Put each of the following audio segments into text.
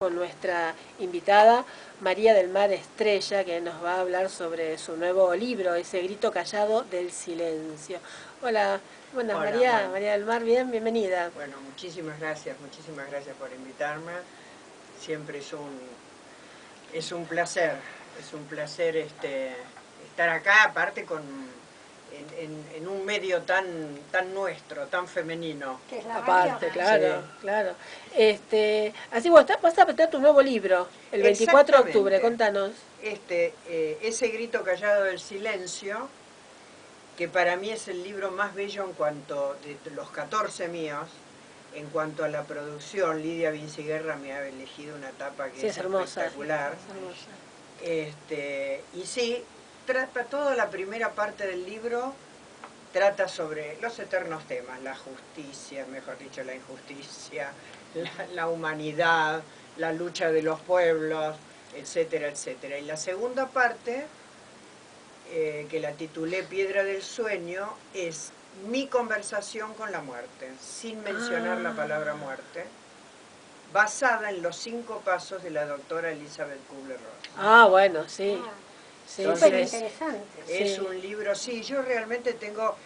Con nuestra invitada María del Mar Estrella, que nos va a hablar sobre su nuevo libro, Ese grito callado del silencio. Hola, buenas. Hola, María, bueno. María del Mar, bienvenida. Bueno, muchísimas gracias por invitarme. Siempre es un placer estar acá, aparte en un medio tan nuestro, tan femenino. Que es la Aparte, radio. claro, Sí. claro. Así vos vas a presentar tu nuevo libro, el 24 de octubre, Exactamente. contanos. Ese grito callado del silencio, que para mí es el libro más bello en cuanto, de los 14 míos, en cuanto a la producción. Lidia Vinciguerra me ha elegido una tapa que Sí, es es hermosa. espectacular. Es hermosa. Y sí, trata toda la primera parte del libro, trata sobre los eternos temas, la justicia, mejor dicho, la injusticia, la humanidad, la lucha de los pueblos, etcétera, etcétera. Y la segunda parte, que la titulé Piedra del Sueño, es mi conversación con la muerte, sin mencionar la palabra muerte, basada en los 5 pasos de la doctora Elizabeth Kubler-Ross. Ah, bueno, sí. Sí, Súper sí. interesante. Es Sí. un libro, sí, yo realmente tengo,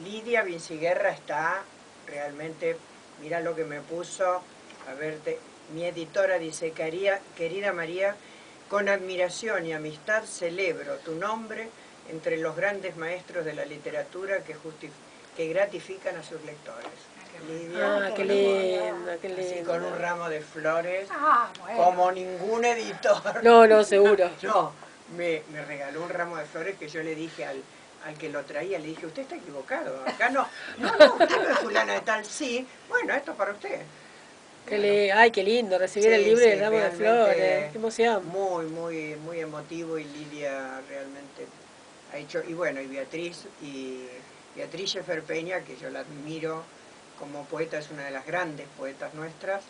Lidia Vinciguerra está realmente, mira lo que me puso, a verte, mi editora dice, querida María, con admiración y amistad celebro tu nombre entre los grandes maestros de la literatura que gratifican a sus lectores. Lidia, Ah, qué qué lindo. lindo, qué lindo. así con un ramo de flores, Bueno. como ningún editor. No, no, seguro. No, me regaló un ramo de flores que yo le dije al que lo traía, le dije, usted está equivocado, acá no, usted no es fulana de tal, sí, bueno, esto es para usted. Bueno, Ay, qué lindo recibir el sí, libro y el sí, ramo de flores. realmente Qué emoción. muy emotivo, y Lidia realmente ha hecho, y bueno, y Beatriz Sheffer Peña, que yo la admiro como poeta, es una de las grandes poetas nuestras,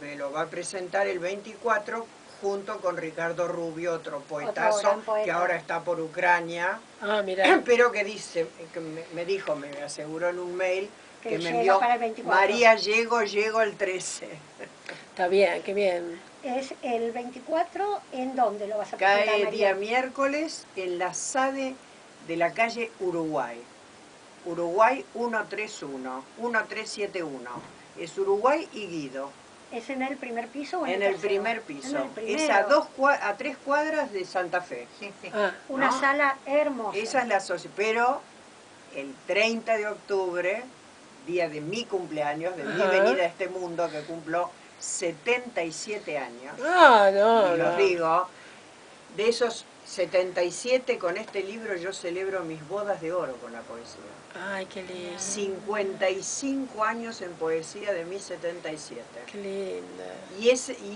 me lo va a presentar el 24 junto con Ricardo Rubio, otro poetazo, gran poeta. que ahora está por Ucrania, Ah, mira. pero que dice, que me dijo, me aseguró en un mail, Que que me llega envió, para el 24. María, llego el 13. Está bien, qué bien. Es el 24, ¿en dónde lo vas a presentar, Cae María? día miércoles en la sede de la calle Uruguay. Uruguay 1371. Es Uruguay y Guido. ¿Es en el primer piso o en En el el tercero? primer piso. En el primero. Es a 3 cuadras de Santa Fe. Ah, Una ¿no? sala hermosa. Esa es la pero el 30 de octubre, día de mi cumpleaños, de mi ajá. venida a este mundo, que cumplo 77 años, Ah, no, y los no. digo, de esos 77, con este libro yo celebro mis bodas de oro con la poesía. Ay, qué lindo. 55 años en poesía de mis 77. Qué lindo. Y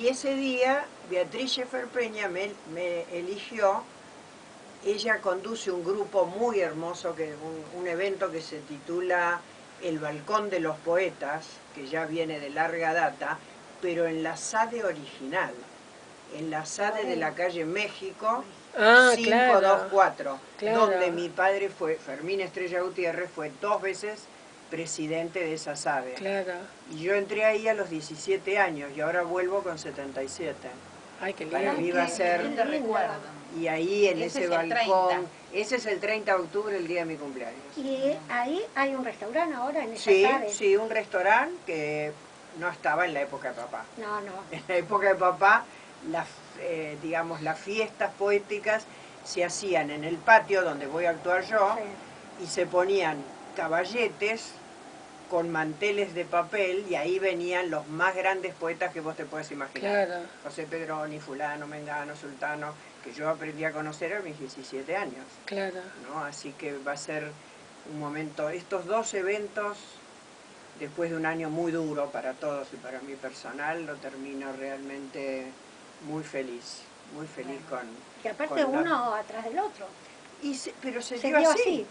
ese día Beatriz Sheffer Peña me eligió. Ella conduce un grupo muy hermoso, un evento que se titula El Balcón de los Poetas, que ya viene de larga data, pero en la sede original, en la sede de la calle México, Ah, 524, claro. donde mi padre Fermín Estrella Gutiérrez, fue 2 veces presidente de esa sede. Claro. Y yo entré ahí a los 17 años y ahora vuelvo con 77. Ay, qué lindo. Para mí va a ser... Qué lindo recuerdo. Y ahí en Ese ese es el balcón, 30. ese es el 30 de octubre, el día de mi cumpleaños. Y ahí hay un restaurante ahora en esa Sí, sala. sí, un restaurante que no estaba en la época de papá. No, no. En la época de papá, digamos, las fiestas poéticas se hacían en el patio donde voy a actuar yo, Sí. y se ponían caballetes con manteles de papel, y ahí venían los más grandes poetas que vos te puedes imaginar. Claro. José Pedroni, fulano, mengano, sultano, que yo aprendí a conocer a mis 17 años. Claro. ¿No? Así que va a ser un momento, estos 2 eventos, después de un año muy duro para todos y para mí personal, lo termino realmente muy feliz con... Y aparte uno atrás del otro. Pero se Se dio dio así. así.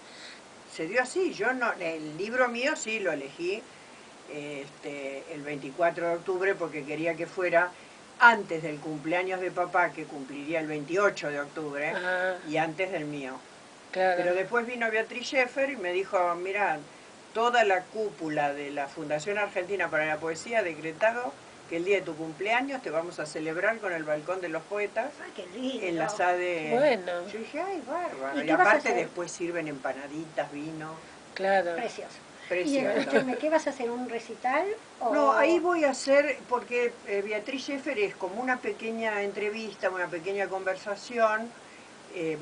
Se dio así. Yo no, el libro mío sí lo elegí el 24 de octubre porque quería que fuera antes del cumpleaños de papá, que cumpliría el 28 de octubre, Ah, y antes del mío. claro. Pero después vino Beatriz Sheffer y me dijo, mira, toda la cúpula de la Fundación Argentina para la Poesía ha decretado que el día de tu cumpleaños te vamos a celebrar con el balcón de los poetas Ay, qué lindo. en la sede. Bueno. Yo dije, ay, bárbaro. ¿Y Y qué vas a aparte hacer? después sirven empanaditas, vino. Claro. Precioso. Y Precioso. escúchame, ¿qué vas a hacer? ¿Un recital? O... No, ahí voy a hacer, porque Beatriz Scheffer es como una pequeña entrevista, una pequeña conversación,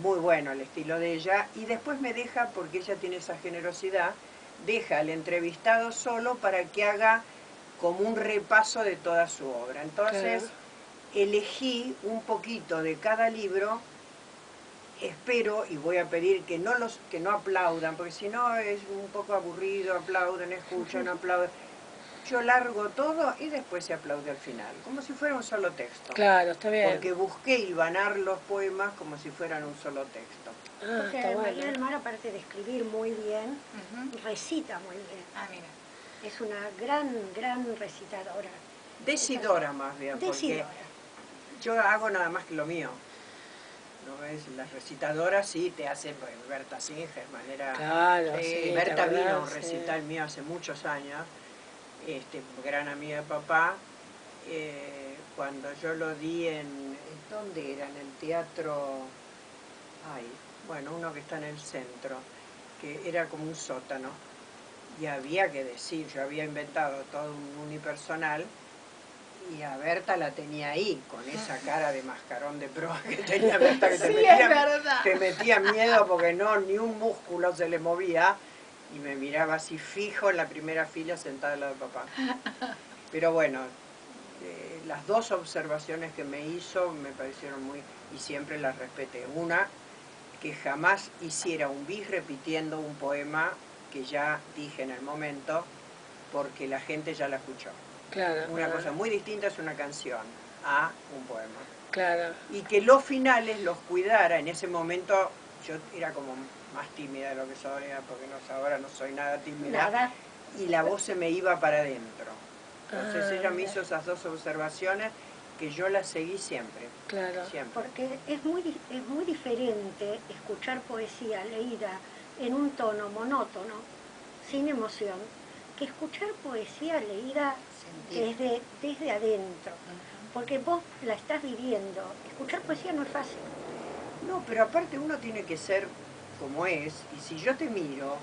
muy bueno el estilo de ella, y después me deja, porque ella tiene esa generosidad, deja al entrevistado solo para que haga como un repaso de toda su obra. Entonces, elegí un poquito de cada libro. Espero y voy a pedir que no aplaudan, porque si no es un poco aburrido, aplauden, escuchan, aplauden. Yo largo todo y después se aplaude al final, como si fuera un solo texto. Claro, está bien. Porque busqué hilvanar los poemas como si fueran un solo texto. Ah, Porque está María del bueno. Mar, aparte de escribir muy bien, recita muy bien. Ah, mira. Es una gran recitadora. Decidora más bien, porque Decidora. yo hago nada más que lo mío. ¿No ves? Las recitadoras sí te hacen, pues, Berta Singerman era... Claro, sí, Berta ¿te vino a un acordás? recital mío hace muchos años, gran amiga de papá, cuando yo lo di ¿dónde era? En el teatro, bueno, uno que está en el centro, que era como un sótano, y había que decir, yo había inventado todo un unipersonal, y a Berta la tenía ahí, con esa cara de mascarón de proa que tenía Berta, que Sí, es verdad. te metía miedo porque ni un músculo se le movía, y me miraba así fijo en la primera fila sentada al lado de papá. Pero bueno, las dos observaciones que me hizo me parecieron y siempre las respeté. Una, que jamás hiciera un bis repitiendo un poema que ya dije en el momento, porque la gente ya la escuchó. Claro. Una cosa muy distinta es una canción a un poema. Claro. Y que los finales los cuidara. En ese momento yo era como más tímida de lo que soy, porque ahora no soy nada tímida. Nada. Y la voz se me iba para adentro. Entonces ella me mira. hizo esas dos observaciones que yo las seguí siempre. Claro. Siempre. Porque es muy diferente escuchar poesía leída en un tono monótono, sin emoción, que escuchar poesía leída desde adentro. Porque vos la estás viviendo. Escuchar poesía no es fácil. No, pero aparte uno tiene que ser como es, y si yo te miro,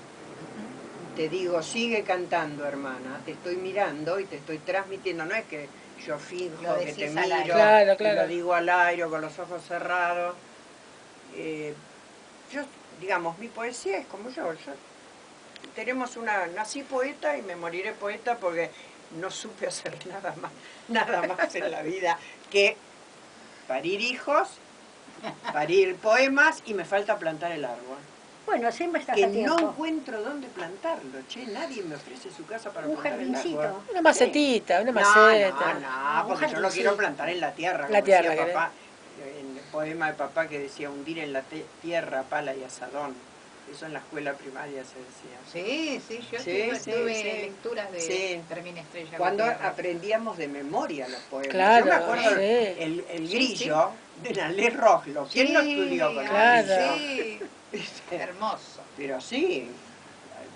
te digo, sigue cantando, hermana, te estoy mirando y te estoy transmitiendo, no es que yo finjo que te miro, Claro, y claro. lo digo al aire con los ojos cerrados. Yo, digamos, mi poesía es como yo nací poeta y me moriré poeta porque no supe hacer nada más en la vida que parir hijos, parir poemas, y me falta plantar el árbol. Bueno, siempre estás Que a tiempo. no encuentro dónde plantarlo, nadie me ofrece su casa para Un plantar el árbol. jardincito. Una macetita, una maceta. No, un porque yo lo jardincito. quiero plantar en la tierra, La como tierra, decía ¿querés? papá, en el poema de papá que decía hundir en la tierra, pala y asadón. Eso en la escuela primaria se decía. Sí, yo Sí, tuve sí. lecturas de Sí. Fermín Estrella. Cuando Gutiérrez. aprendíamos de memoria los poemas. Claro, yo me acuerdo sí. el grillo de Nalé Roslo. ¿Quién no estudió con Claro. el grillo? Sí, hermoso. Pero sí,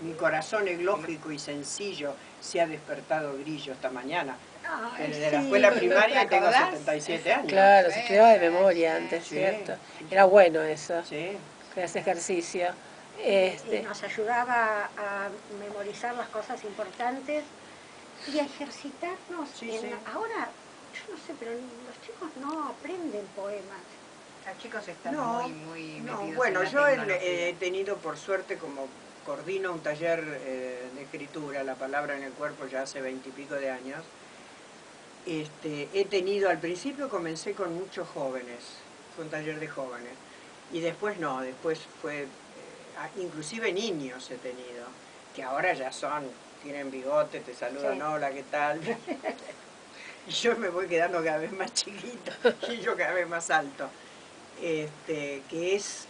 mi corazón eglógico y sencillo se ha despertado grillo esta mañana. Ay, Desde la sí. escuela primaria ¿Te tengo acordás? 77 años. Claro, se estudiaba de Sí, memoria sí, antes, sí. ¿cierto? Era bueno eso, Sí. que hace ejercicio. Y nos ayudaba a memorizar las cosas importantes y a ejercitarnos. Sí, sí. Ahora, yo no sé, pero los chicos no aprenden poemas. Los chicos están No, muy no, metidos bueno, en la yo tecnología. he tenido por suerte, como coordino un taller de escritura, La Palabra en el Cuerpo, ya hace 20 y pico de años. He tenido, al principio comencé con muchos jóvenes, fue un taller de jóvenes, y después no, después fue, inclusive niños he tenido, que ahora ya tienen bigote, te saludan, Sí. hola, ¿qué tal? Y yo me voy quedando cada vez más chiquito y yo cada vez más alto. Que es,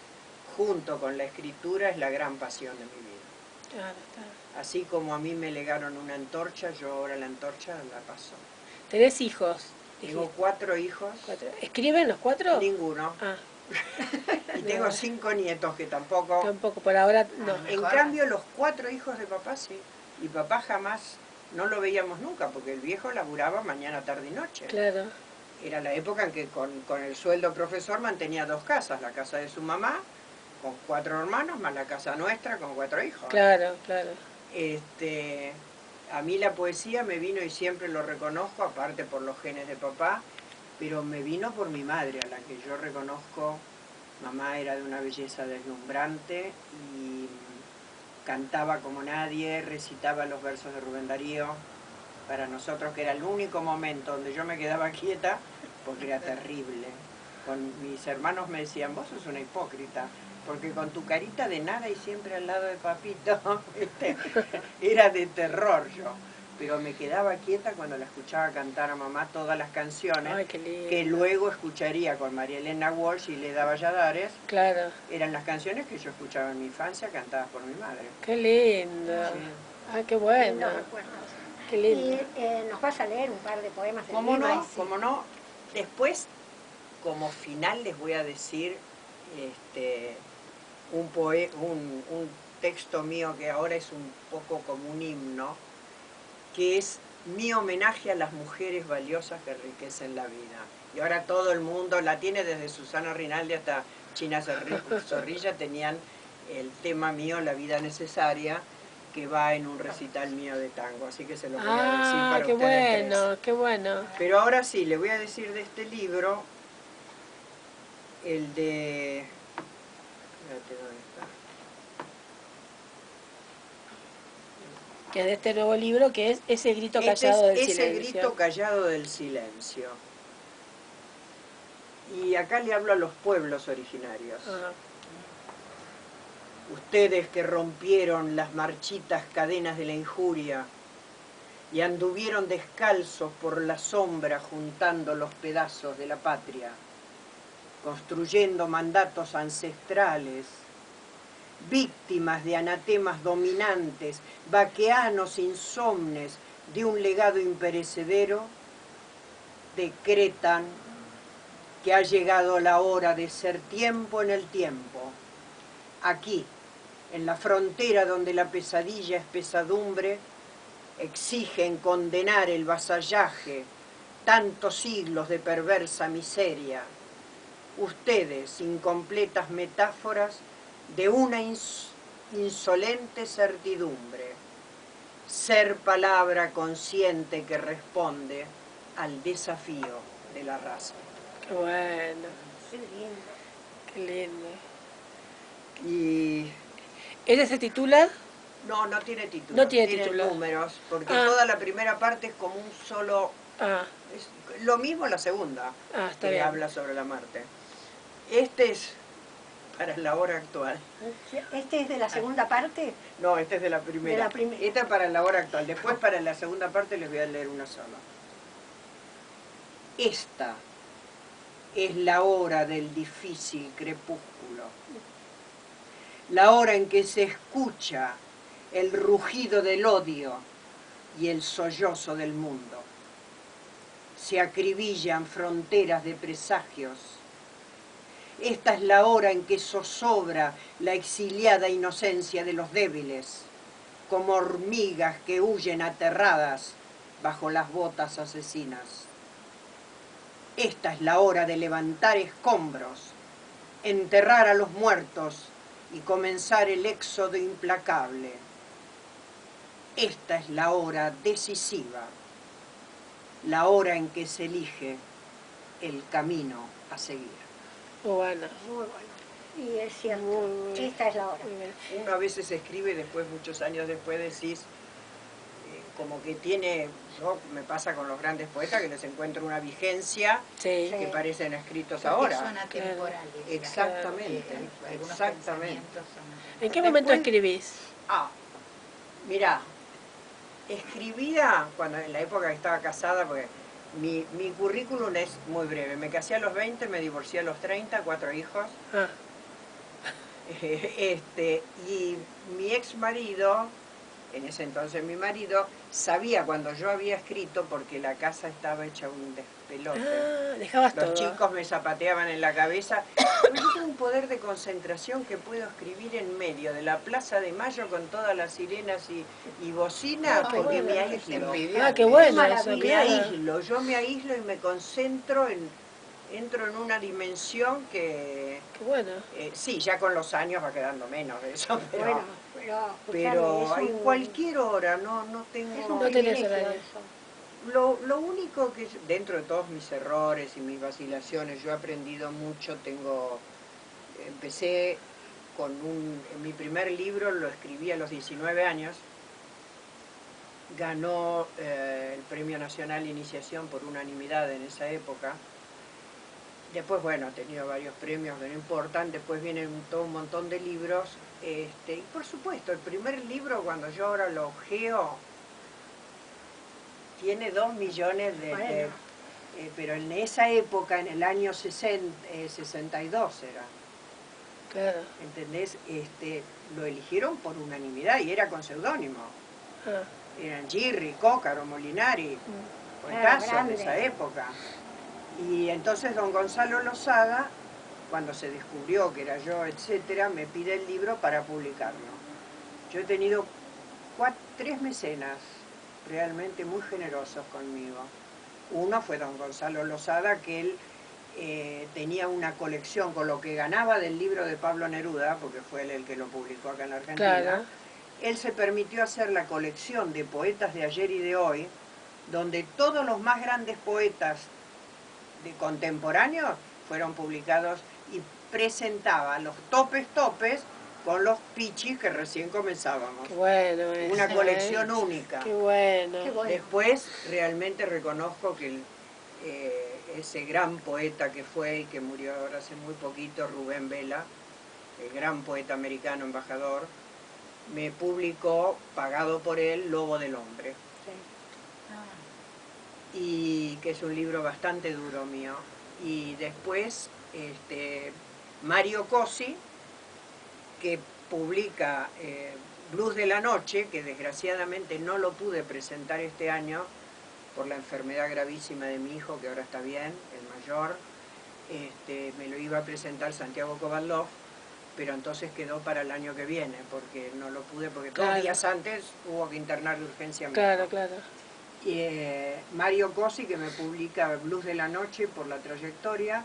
junto con la escritura, es la gran pasión de mi vida. Claro, está. Así como a mí me legaron una antorcha, yo ahora la antorcha la paso. ¿Tenés hijos? Tengo Dijiste. 4 hijos, 4. ¿Escriben los 4? ninguno. Ah, Y tengo 5 nietos que tampoco. tampoco, por ahora no. En cambio, los 4 hijos de papá sí. Y papá jamás no lo veíamos nunca, porque el viejo laburaba mañana, tarde y noche. Claro. Era la época en que con el sueldo profesor mantenía 2 casas, la casa de su mamá, con 4 hermanos, más la casa nuestra, con 4 hijos. Claro, claro. A mí la poesía me vino, y siempre lo reconozco, aparte por los genes de papá, pero me vino por mi madre, a la que yo reconozco. Mamá era de una belleza deslumbrante y cantaba como nadie, recitaba los versos de Rubén Darío. Para nosotros, que era el único momento donde yo me quedaba quieta, porque era terrible. Con mis hermanos me decían, vos sos una hipócrita, porque con tu carita de nada y siempre al lado de papito, era de terror yo. Pero me quedaba quieta cuando la escuchaba cantar a mamá todas las canciones. Ay, qué lindo. Que luego escucharía con María Elena Walsh y Leda Valladares. Claro. Eran las canciones que yo escuchaba en mi infancia, cantadas por mi madre. Qué lindo. Sí. Ah, qué bueno. Lindos recuerdos. Qué lindo. Y nos vas a leer un par de poemas del ¿Cómo libro. no? ¿Cómo no? Después, como final, les voy a decir un texto mío que ahora es un poco como un himno, que es mi homenaje a las mujeres valiosas que enriquecen la vida. Y ahora todo el mundo la tiene, desde Susana Rinaldi hasta China Zorrilla, tenían el tema mío, La vida necesaria, que va en un recital mío de tango. Así que se lo voy a decir para qué ustedes bueno, tres. qué bueno. Pero ahora sí, le voy a decir de este libro, el de... Espérate, ¿dónde está? Que es de este nuevo libro, que es Ese grito callado del silencio. Ese grito callado del silencio. Y acá le hablo a los pueblos originarios. Ah, Ustedes que rompieron las marchitas cadenas de la injuria y anduvieron descalzos por la sombra juntando los pedazos de la patria, construyendo mandatos ancestrales, víctimas de anatemas dominantes, vaqueanos insomnes de un legado imperecedero, decretan que ha llegado la hora de ser tiempo en el tiempo. Aquí, en la frontera donde la pesadilla es pesadumbre, exigen condenar el vasallaje, tantos siglos de perversa miseria. Ustedes, incompletas metáforas de una insolente certidumbre, ser palabra consciente que responde al desafío de la raza. qué bueno, Qué lindo. qué lindo. Y ¿Ese se titula? no tiene título, No tiene título. números, porque Ah. toda la primera parte es como un solo... Ah, Es lo mismo la segunda, está que bien. habla sobre la muerte. Este es para la hora actual. ¿Este es de la segunda parte? No, este es de la primera. De la primera. Esta es para la hora actual. Después, para la segunda parte, les voy a leer una sola. Esta es la hora del difícil crepúsculo. La hora en que se escucha el rugido del odio y el sollozo del mundo. Se acribillan fronteras de presagios. Esta es la hora en que zozobra la exiliada inocencia de los débiles, como hormigas que huyen aterradas bajo las botas asesinas. Esta es la hora de levantar escombros, enterrar a los muertos y comenzar el éxodo implacable. Esta es la hora decisiva, la hora en que se elige el camino a seguir. Muy bueno. Muy bueno. Y es cierto, Muy bueno. esta es la hora. Muy bien. Uno a veces escribe y después, muchos años después, decís, como que tiene, me pasa con los grandes poetas, que les encuentro una vigencia Sí. que parecen escritos Porque ahora. son atemporales. Exactamente, Algunos exactamente. pensamientos son ¿En qué momento Después- escribís? Mirá, escribía cuando en la época que estaba casada, porque mi currículum es muy breve. Me casé a los 20, me divorcié a los 30, 4 hijos. Ah, Y mi ex marido, en ese entonces mi marido, sabía cuando yo había escrito porque la casa estaba hecha un despelote. Ah, dejabas Los todo. chicos me zapateaban en la cabeza. Pero yo tengo un poder de concentración que puedo escribir en medio de la Plaza de Mayo con todas las sirenas y bocinas, Ah, qué porque bueno. me aíslo. Ah, qué bueno Qué eso, Me claro. aíslo, yo me aíslo y me concentro entro en una dimensión que, Qué bueno. sí, ya con los años va quedando menos de eso, Bueno, pero es hay un, cualquier hora, no es un tengo... No tenés privilegio horario. eso. Lo único que, dentro de todos mis errores y mis vacilaciones, yo he aprendido mucho, empecé mi primer libro lo escribí a los 19 años, ganó el Premio Nacional Iniciación por unanimidad en esa época. Después, bueno, he tenido varios premios que no importan, después vienen todo un montón de libros, y por supuesto, el primer libro, cuando yo ahora lo ojeo, tiene 2 millones Bueno. pero en esa época, en el año 62 era, Claro. ¿entendés? Lo eligieron por unanimidad y era con seudónimo. Ah, Eran Girri, Cócaro, Molinari, Claro, Cuencaso de grande. esa época. Y entonces don Gonzalo Lozada, cuando se descubrió que era yo, etcétera, me pide el libro para publicarlo. Yo he tenido 3 mecenas realmente muy generosos conmigo. Uno fue don Gonzalo Lozada, que él tenía una colección con lo que ganaba del libro de Pablo Neruda, porque fue él el que lo publicó acá en la Argentina. claro. Él se permitió hacer la colección de poetas de ayer y de hoy, donde todos los más grandes poetas de contemporáneos fueron publicados y presentaba los topes con los pichis que recién comenzábamos. Qué bueno eso, Una colección única. Qué bueno. Qué bueno. Después realmente reconozco que ese gran poeta que fue y que murió ahora hace muy poquito, Rubén Vela, el gran poeta americano, embajador, me publicó, pagado por él, Lobo del Hombre. Y que es un libro bastante duro mío. Y después Mario Cosi, que publica Blues de la Noche, que desgraciadamente no lo pude presentar este año por la enfermedad gravísima de mi hijo, que ahora está bien, el mayor. Me lo iba a presentar Santiago Kovaldov, pero entonces quedó para el año que viene, porque no lo pude, porque Claro. 2 días antes hubo que internar de urgencia a mi Claro, hijo. claro. Mario Cosi, que me publica Blues de la Noche por la trayectoria,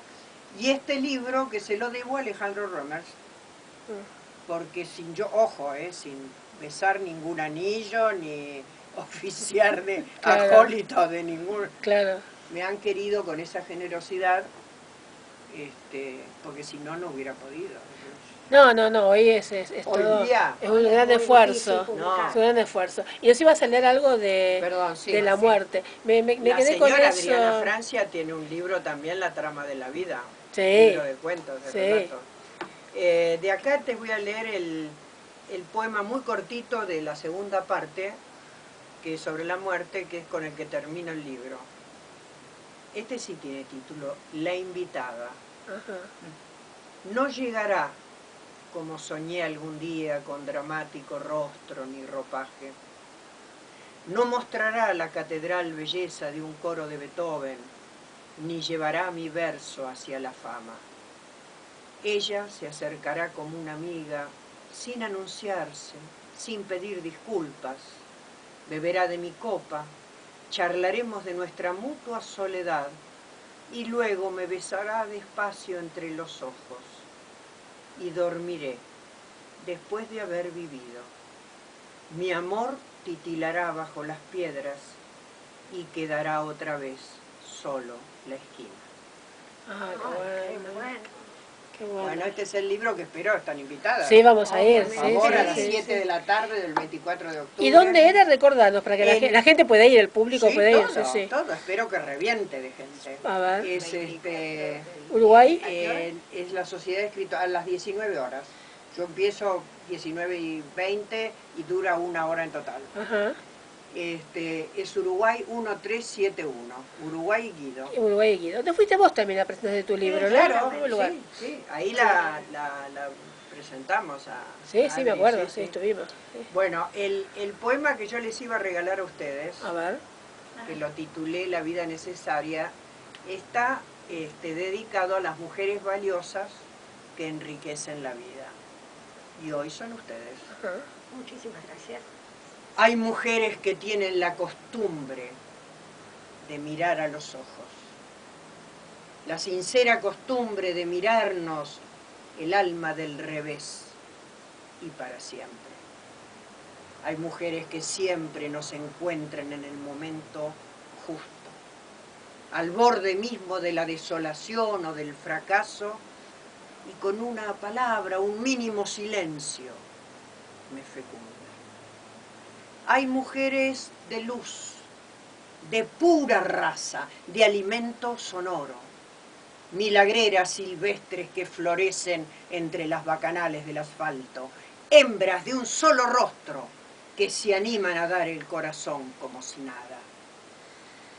y este libro que se lo debo a Alejandro Romers, porque sin sin besar ningún anillo, ni oficiar de Claro. acólito de ningún... Claro. Me han querido con esa generosidad, porque si no, no hubiera podido. No, hoy es Hoy todo, día. es un gran muy esfuerzo, difícil publicar. es un gran esfuerzo. Y nos ibas a leer algo Perdón, sí, de la sí. muerte. Me La quedé con señora eso. Adriana Francia tiene un libro también, La trama de la vida, Sí. un libro de cuentos, de Sí. relatos. De acá te voy a leer el poema muy cortito de la segunda parte, que es sobre la muerte, que es con el que termino el libro. Este sí tiene título, La invitada. Ajá. No llegará, como soñé algún día, con dramático rostro ni ropaje. No mostrará la catedral belleza de un coro de Beethoven, ni llevará mi verso hacia la fama. Ella se acercará como una amiga, sin anunciarse, sin pedir disculpas. Beberá de mi copa, charlaremos de nuestra mutua soledad, y luego me besará despacio entre los ojos. Y dormiré, después de haber vivido. Mi amor titilará bajo las piedras y quedará otra vez solo la esquina. Ah, qué Qué bueno. bueno. Qué bueno. Bueno, este es el libro que espero, están invitadas. Sí, vamos a ir. Por Sí, favor, sí, a las sí, 7 sí. de la tarde del 24 de octubre. ¿Y dónde era? Recordanos, para que la gente pueda ir, el público Sí, puede ir. todo, Sí, sí. todo. Espero que reviente de gente. A ver. Es, Uruguay. es la Sociedad de Escritores, a las 19 horas. Yo empiezo 19:20 y dura 1 hora en total. Ajá. Es Uruguay 1371, Uruguay y Guido. Uruguay y Guido. ¿Te fuiste vos también a presentar tu libro, no? Claro, En primer lugar. sí. Ahí la presentamos a Sí, sí, Adri, me acuerdo, sí, estuvimos. Sí. Bueno, el poema que yo les iba a regalar a ustedes, A ver. que lo titulé La vida necesaria, está dedicado a las mujeres valiosas que enriquecen la vida. Y hoy son ustedes. Ajá. Muchísimas gracias. Hay mujeres que tienen la costumbre de mirar a los ojos, la sincera costumbre de mirarnos el alma del revés y para siempre. Hay mujeres que siempre nos encuentran en el momento justo, al borde mismo de la desolación o del fracaso, y con una palabra, un mínimo silencio, me fecunda. Hay mujeres de luz, de pura raza, de alimento sonoro, milagreras silvestres que florecen entre las bacanales del asfalto, hembras de un solo rostro que se animan a dar el corazón como si nada.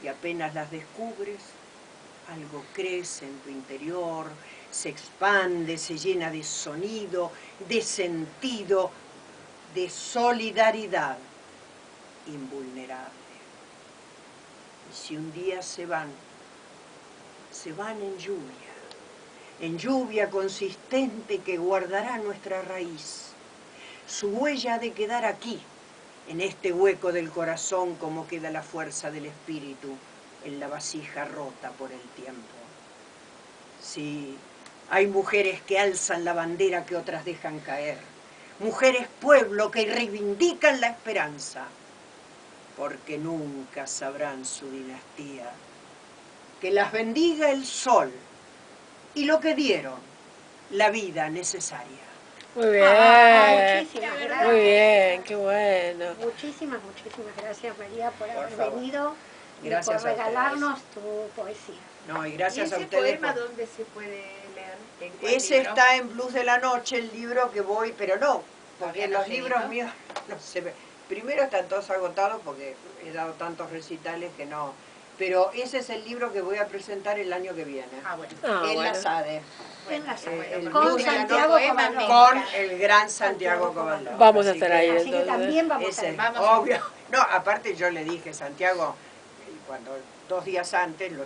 Y apenas las descubres, algo crece en tu interior, se expande, se llena de sonido, de sentido, de solidaridad invulnerable. Y si un día se van en lluvia consistente que guardará nuestra raíz. Su huella ha de quedar aquí, en este hueco del corazón, como queda la fuerza del espíritu en la vasija rota por el tiempo. Sí, hay mujeres que alzan la bandera que otras dejan caer, mujeres pueblo que reivindican la esperanza, porque nunca sabrán su dinastía. Que las bendiga el sol y lo que dieron, la vida necesaria. Muy bien. Muchísimas gracias. Muy bien, qué bueno. Muchísimas gracias, María, por haber favor. venido y Gracias por a ustedes. regalarnos tu poesía. No, y ¿Y gracias a ese ustedes. poema por- dónde se puede leer? ¿En cuál Ese libro? está en Blues de la Noche, el libro que voy, pero no, porque ¿Todavía no los se libros editó? míos no se ven. Primero están todos agotados porque he dado tantos recitales que no. Pero ese es el libro que voy a presentar el año que viene. Ah, bueno. Ah, en la bueno. SADE. En la el SADE. Con Con Santiago Santiago Poema Cobalón. Con el gran Santiago Cobalón. Vamos a Así estar que- ahí Así que entonces. también vamos a Ese, ir. Vamos a obvio. No, aparte yo le dije, Santiago, cuando 2 días antes lo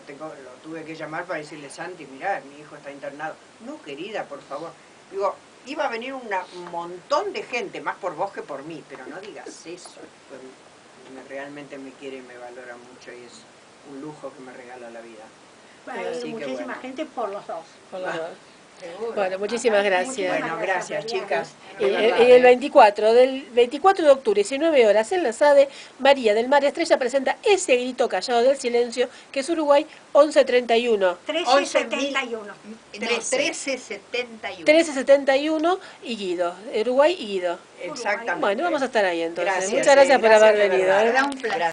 tuve que llamar para decirle, Santi, mirá, mi hijo está internado. No, querida, por favor. Digo, iba a venir un montón de gente, más por vos que por mí, pero no digas eso. Pues, realmente me quiere y me valora mucho y es un lujo que me regala la vida. Va a ir Así que muchísima bueno. gente por los dos. Por los dos. Seguro. Bueno, muchísimas gracias. Bueno, gracias, María. chicas. Y De verdad, el 24, del 24 de octubre, 19 horas, en la SADE, María del Mar Estrella presenta ese grito callado del silencio, que es Uruguay 1131. 1371. No, 1371. 1371 y Guido, Uruguay y Guido. Exactamente. Bueno, vamos a estar ahí entonces. Gracias, Muchas gracias por haber de venido. verdad. ¿eh? Será un placer.